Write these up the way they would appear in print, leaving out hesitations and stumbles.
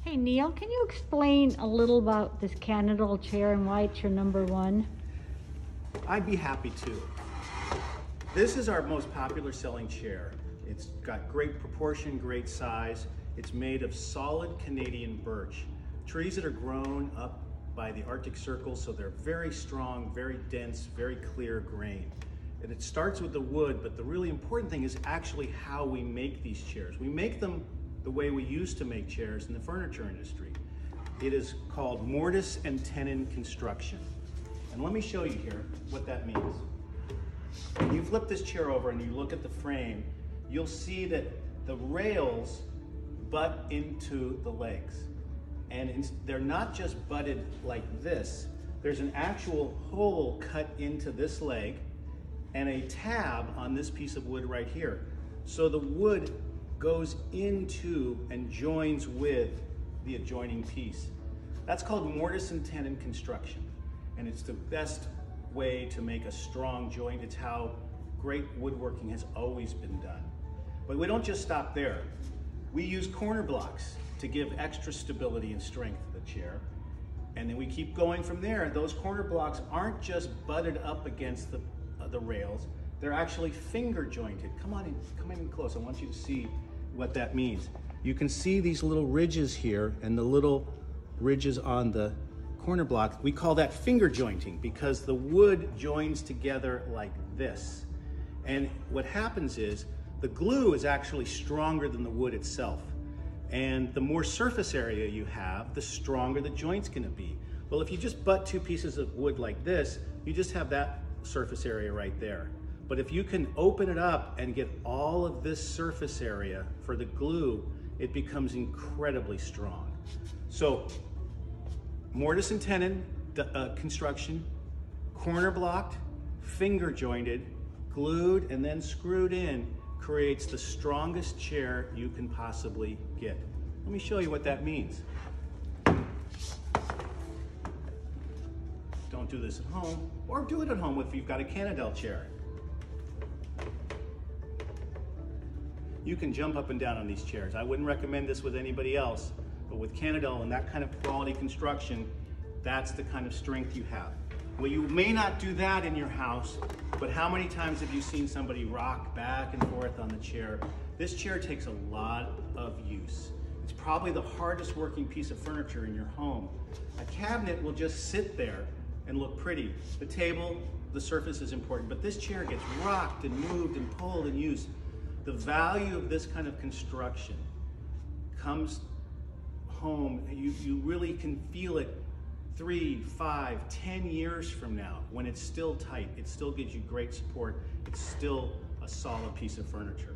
Hey Neil, can you explain a little about this Canadel chair and why it's your #1? I'd be happy to. This is our most popular selling chair. It's got great proportion, great size. It's made of solid Canadian birch, trees that are grown up by the Arctic Circle, so they're very strong, very dense, very clear grain. And it starts with the wood, but the really important thing is actually how we make these chairs. We make them the way we used to make chairs in the furniture industry. It is called mortise and tenon construction. And let me show you here what that means. When you flip this chair over and you look at the frame, you'll see that the rails butt into the legs. And they're not just butted like this. There's an actual hole cut into this leg and a tab on this piece of wood right here. So the wood goes into and joins with the adjoining piece. That's called mortise and tenon construction. And it's the best way to make a strong joint. It's how great woodworking has always been done. But we don't just stop there. We use corner blocks to give extra stability and strength to the chair. And then we keep going from there. Those corner blocks aren't just butted up against the rails. They're actually finger jointed. Come in close. I want you to see what that means. You can see these little ridges here and the little ridges on the corner block. We call that finger jointing because the wood joins together like this. And what happens is the glue is actually stronger than the wood itself. And the more surface area you have, the stronger the joint's gonna be. Well, if you just butt two pieces of wood like this, you just have that surface area right there. But if you can open it up and get all of this surface area for the glue, it becomes incredibly strong. So, mortise and tenon construction, corner blocked, finger jointed, glued, and then screwed in creates the strongest chair you can possibly get. Let me show you what that means. Don't do this at home, or do it at home if you've got a Canadel chair. You can jump up and down on these chairs. I wouldn't recommend this with anybody else, but with Canadel and that kind of quality construction, that's the kind of strength you have. Well, you may not do that in your house, but how many times have you seen somebody rock back and forth on the chair? This chair takes a lot of use. It's probably the hardest working piece of furniture in your home. A cabinet will just sit there and look pretty. The table, the surface is important, but this chair gets rocked and moved and pulled and used. The value of this kind of construction comes home, you really can feel it 3, 5, 10 years from now when it's still tight. It still gives you great support. It's still a solid piece of furniture.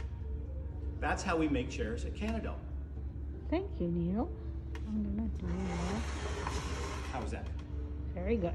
That's how we make chairs at Canadel. Thank you, Neil. I'm gonna do that. How was that? Very good.